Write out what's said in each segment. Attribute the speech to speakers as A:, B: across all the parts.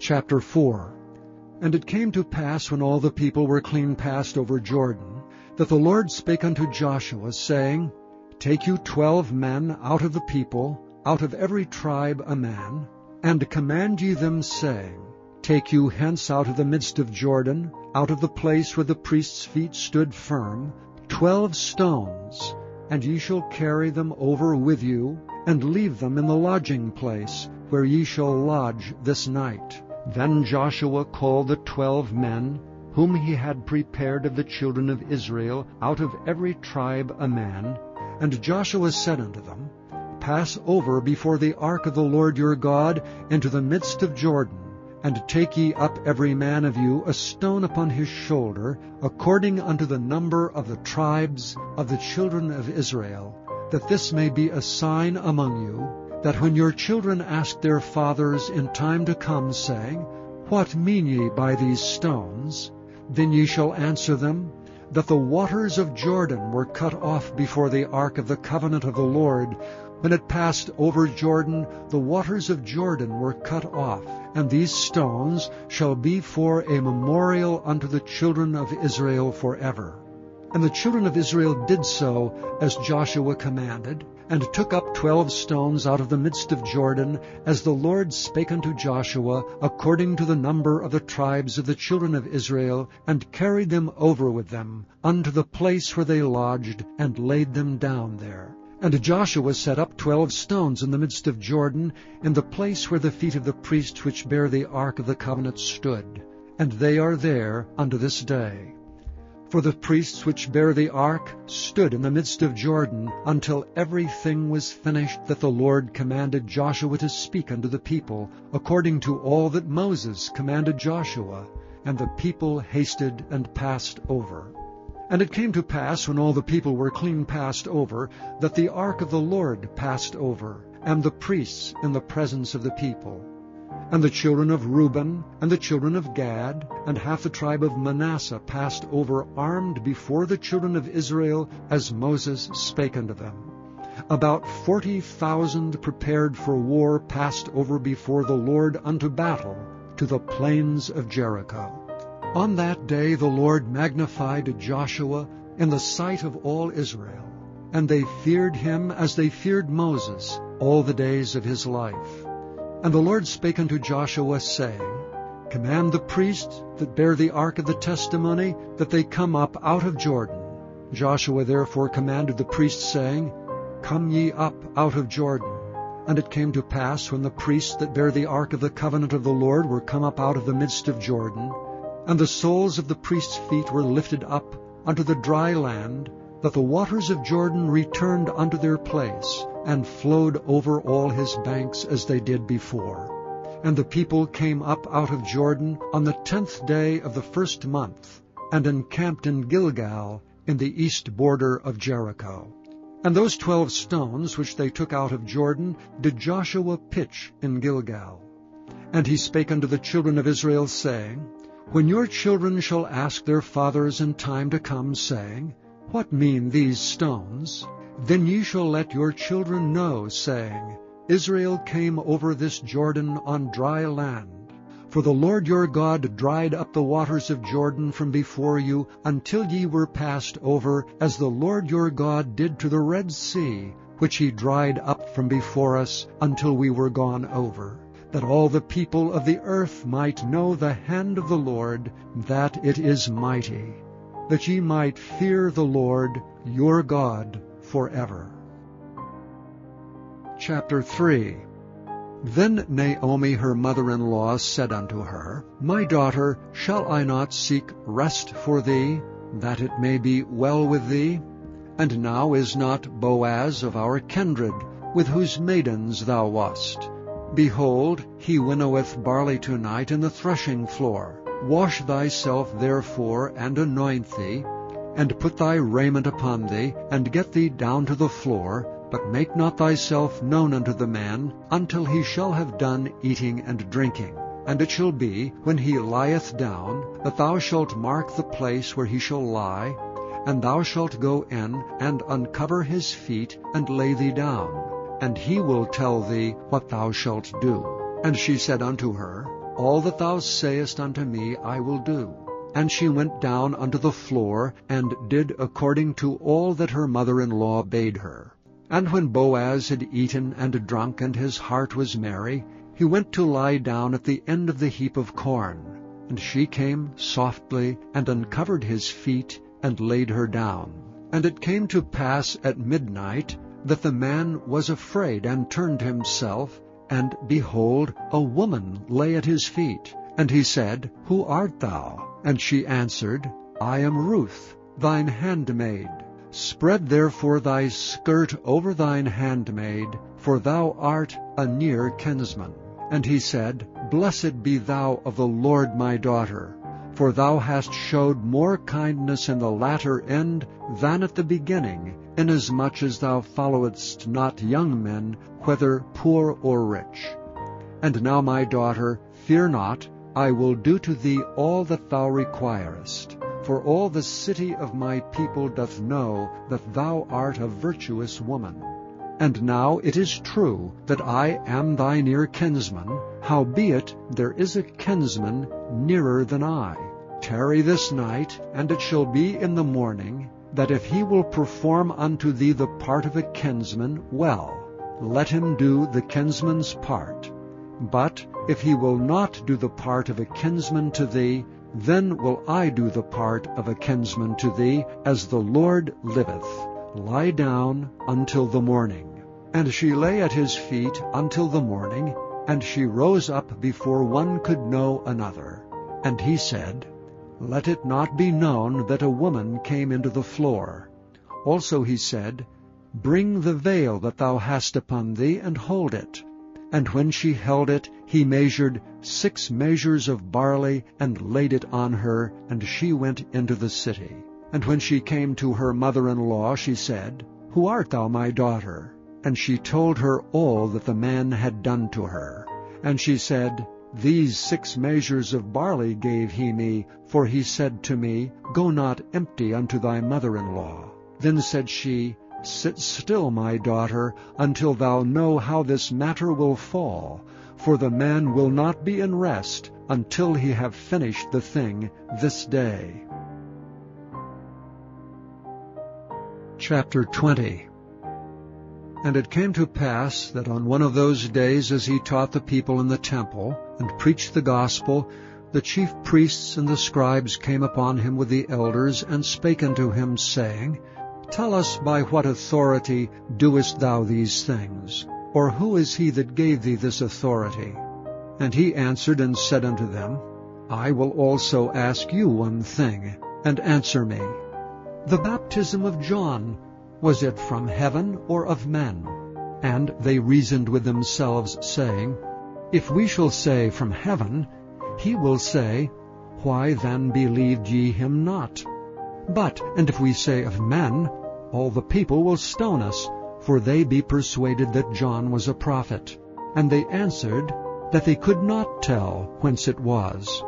A: Chapter 4. And it came to pass, when all the people were clean passed over Jordan, that the Lord spake unto Joshua, saying, Take you 12 men out of the people, out of every tribe a man, and command ye them, saying, Take you hence out of the midst of Jordan, out of the place where the priest's feet stood firm, 12 stones, and ye shall carry them over with you, and leave them in the lodging place, where ye shall lodge this night. Then Joshua called the 12 men, whom he had prepared of the children of Israel, out of every tribe a man. And Joshua said unto them, Pass over before the ark of the Lord your God into the midst of Jordan, and take ye up every man of you a stone upon his shoulder, according unto the number of the tribes of the children of Israel, that this may be a sign among you, that when your children ask their fathers in time to come, saying, What mean ye by these stones? Then ye shall answer them, that the waters of Jordan were cut off before the ark of the covenant of the Lord. When it passed over Jordan, the waters of Jordan were cut off, and these stones shall be for a memorial unto the children of Israel forever. And the children of Israel did so as Joshua commanded, and took up 12 stones out of the midst of Jordan, as the Lord spake unto Joshua, according to the number of the tribes of the children of Israel, and carried them over with them unto the place where they lodged, and laid them down there. And Joshua set up 12 stones in the midst of Jordan, in the place where the feet of the priests which bear the ark of the covenant stood. And they are there unto this day. For the priests which bear the ark stood in the midst of Jordan, until everything was finished that the Lord commanded Joshua to speak unto the people, according to all that Moses commanded Joshua. And the people hasted and passed over. And it came to pass, when all the people were clean passed over, that the ark of the Lord passed over, and the priests in the presence of the people. And the children of Reuben, and the children of Gad, and half the tribe of Manasseh passed over armed before the children of Israel, as Moses spake unto them. About 40,000 prepared for war passed over before the Lord unto battle, to the plains of Jericho. On that day the Lord magnified Joshua in the sight of all Israel, and they feared him as they feared Moses all the days of his life. And the Lord spake unto Joshua, saying, Command the priests that bear the ark of the testimony, that they come up out of Jordan. Joshua therefore commanded the priests, saying, Come ye up out of Jordan. And it came to pass, when the priests that bear the ark of the covenant of the Lord were come up out of the midst of Jordan, and the soles of the priests' feet were lifted up unto the dry land, that the waters of Jordan returned unto their place, and flowed over all his banks as they did before. And the people came up out of Jordan on the 10th day of the first month, and encamped in Gilgal, in the east border of Jericho. And those 12 stones which they took out of Jordan did Joshua pitch in Gilgal. And he spake unto the children of Israel, saying, When your children shall ask their fathers in time to come, saying, What mean these stones? Then ye shall let your children know, saying, Israel came over this Jordan on dry land. For the Lord your God dried up the waters of Jordan from before you, until ye were passed over, as the Lord your God did to the Red Sea, which he dried up from before us, until we were gone over, that all the people of the earth might know the hand of the Lord, that it is mighty, that ye might fear the Lord your God forever. Chapter 3. Then Naomi her mother-in-law said unto her, My daughter, shall I not seek rest for thee, that it may be well with thee? And now is not Boaz of our kindred, with whose maidens thou wast? Behold, he winnoweth barley tonight in the threshing floor. Wash thyself therefore, and anoint thee, and put thy raiment upon thee, and get thee down to the floor, but make not thyself known unto the man, until he shall have done eating and drinking. And it shall be, when he lieth down, that thou shalt mark the place where he shall lie, and thou shalt go in, and uncover his feet, and lay thee down, and he will tell thee what thou shalt do. And she said unto her, All that thou sayest unto me I will do. And she went down unto the floor, and did according to all that her mother-in-law bade her. And when Boaz had eaten and drunk, and his heart was merry, he went to lie down at the end of the heap of corn. And she came softly, and uncovered his feet, and laid her down. And it came to pass at midnight, that the man was afraid, and turned himself, and behold, a woman lay at his feet. And he said, Who art thou? And she answered, I am Ruth, thine handmaid. Spread therefore thy skirt over thine handmaid, for thou art a near kinsman. And he said, Blessed be thou of the Lord, my daughter, for thou hast showed more kindness in the latter end than at the beginning, inasmuch as thou followedst not young men, whether poor or rich. And now, my daughter, fear not, I will do to thee all that thou requirest. For all the city of my people doth know that thou art a virtuous woman. And now it is true that I am thy near kinsman, howbeit there is a kinsman nearer than I. Tarry this night, and it shall be in the morning, that if he will perform unto thee the part of a kinsman, well, let him do the kinsman's part. But if he will not do the part of a kinsman to thee, then will I do the part of a kinsman to thee, as the Lord liveth. Lie down until the morning. And she lay at his feet until the morning, and she rose up before one could know another. And he said, Let it not be known that a woman came into the floor. Also he said, Bring the veil that thou hast upon thee, and hold it. And when she held it, he measured 6 measures of barley, and laid it on her, and she went into the city. And when she came to her mother-in-law, she said, Who art thou, my daughter? And she told her all that the man had done to her. And she said, These 6 measures of barley gave he me, for he said to me, Go not empty unto thy mother-in-law. Then said she, Sit still, my daughter, until thou know how this matter will fall, for the man will not be in rest until he have finished the thing this day. Chapter 20. And it came to pass that on one of those days, as he taught the people in the temple, and preached the gospel, the chief priests and the scribes came upon him with the elders, and spake unto him, saying, Tell us, by what authority doest thou these things? Or who is he that gave thee this authority? And he answered and said unto them, I will also ask you one thing, and answer me. The baptism of John, was it from heaven or of men? And they reasoned with themselves, saying, If we shall say from heaven, he will say, Why then believed ye him not? But, and if we say of men, all the people will stone us, for they be persuaded that John was a prophet. And they answered, that they could not tell whence it was.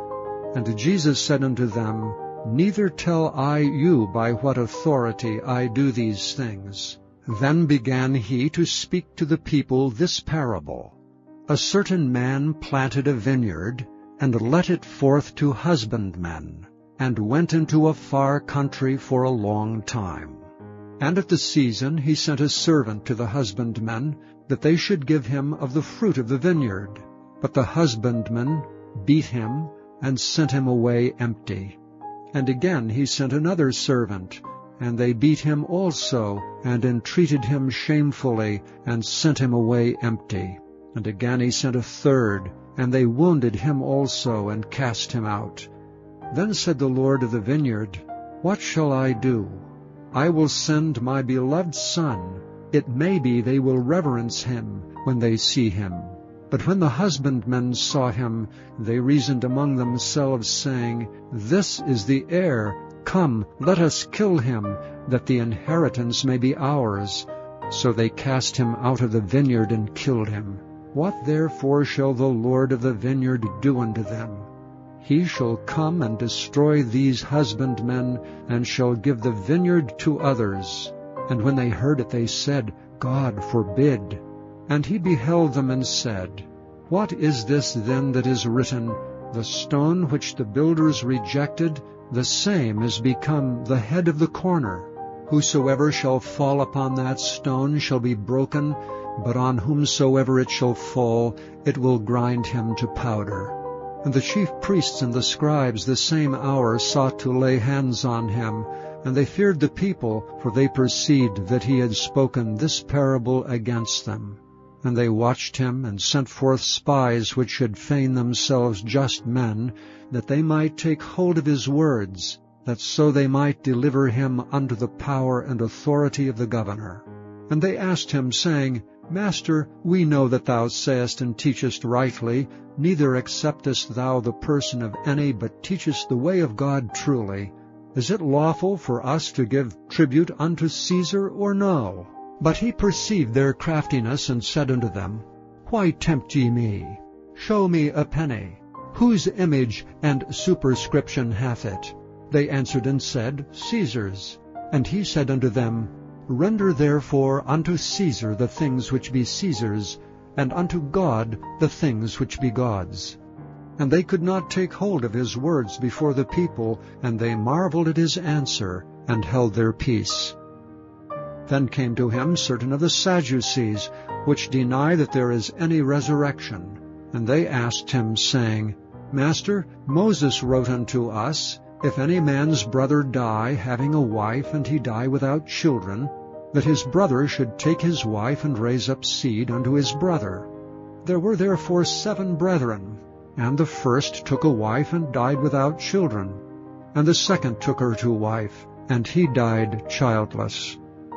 A: And Jesus said unto them, Neither tell I you by what authority I do these things. Then began he to speak to the people this parable. A certain man planted a vineyard, and let it forth to husbandmen, and went into a far country for a long time. And at the season he sent a servant to the husbandmen, that they should give him of the fruit of the vineyard. But the husbandmen beat him, and sent him away empty. And again he sent another servant, and they beat him also, and entreated him shamefully, and sent him away empty. And again he sent a third, and they wounded him also, and cast him out. Then said the Lord of the vineyard, What shall I do? I will send my beloved Son. It may be they will reverence him when they see him. But when the husbandmen saw him, they reasoned among themselves, saying, This is the heir. Come, let us kill him, that the inheritance may be ours. So they cast him out of the vineyard and killed him. What therefore shall the Lord of the vineyard do unto them? He shall come and destroy these husbandmen, and shall give the vineyard to others. And when they heard it, they said, God forbid. And he beheld them and said, What is this then that is written, The stone which the builders rejected, the same is become the head of the corner. Whosoever shall fall upon that stone shall be broken, but on whomsoever it shall fall, it will grind him to powder. And the chief priests and the scribes the same hour sought to lay hands on him, and they feared the people, for they perceived that he had spoken this parable against them. And they watched him, and sent forth spies which should feign themselves just men, that they might take hold of his words, that so they might deliver him unto the power and authority of the governor. And they asked him, saying, Master, we know that thou sayest and teachest rightly, neither acceptest thou the person of any, but teachest the way of God truly. Is it lawful for us to give tribute unto Caesar, or no? But he perceived their craftiness, and said unto them, Why tempt ye me? Show me a penny. Whose image and superscription hath it? They answered and said, Caesar's. And he said unto them, Render therefore unto Caesar the things which be Caesar's, and unto God the things which be God's. And they could not take hold of his words before the people, and they marveled at his answer, and held their peace. Then came to him certain of the Sadducees, which deny that there is any resurrection. And they asked him, saying, Master, Moses wrote unto us, If any man's brother die, having a wife, and he die without children, that his brother should take his wife and raise up seed unto his brother. There were therefore 7 brethren, and the first took a wife and died without children. And the second took her to wife, and he died childless.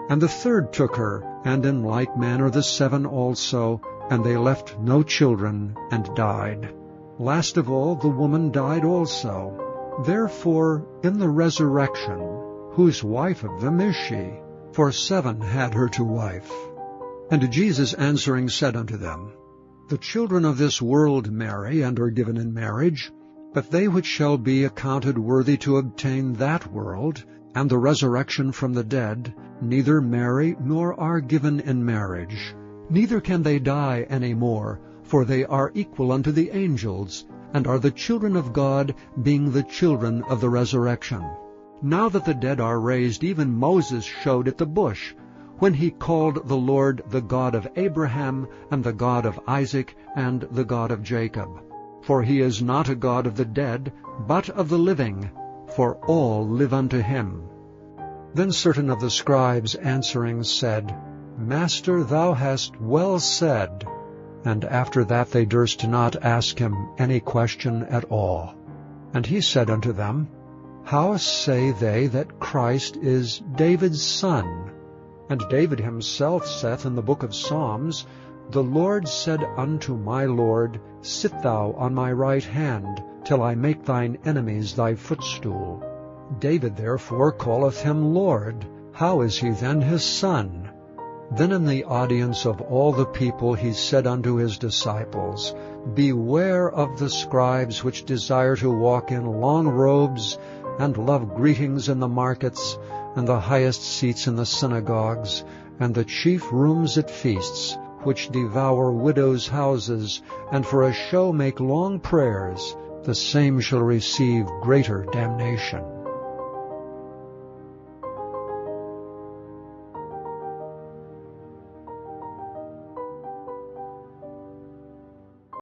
A: And the third took her, and in like manner the 7 also, and they left no children, and died. Last of all the woman died also. Therefore in the resurrection, whose wife of them is she? For 7 had her to wife. And Jesus answering said unto them, The children of this world marry, and are given in marriage, but they which shall be accounted worthy to obtain that world, and the resurrection from the dead, neither marry nor are given in marriage. Neither can they die any more, for they are equal unto the angels, and are the children of God, being the children of the resurrection. Now that the dead are raised, even Moses showed at the bush, when he called the Lord the God of Abraham, and the God of Isaac, and the God of Jacob. For he is not a God of the dead, but of the living, for all live unto him. Then certain of the scribes answering said, Master, thou hast well said. And after that they durst not ask him any question at all. And he said unto them, How say they that Christ is David's son? And David himself saith in the book of Psalms, The Lord said unto my Lord, Sit thou on my right hand, till I make thine enemies thy footstool. David therefore calleth him Lord. How is he then his son? Then in the audience of all the people he said unto his disciples, Beware of the scribes which desire to walk in long robes, and love greetings in the markets, and the highest seats in the synagogues, and the chief rooms at feasts, which devour widows' houses, and for a show make long prayers. The same shall receive greater damnation.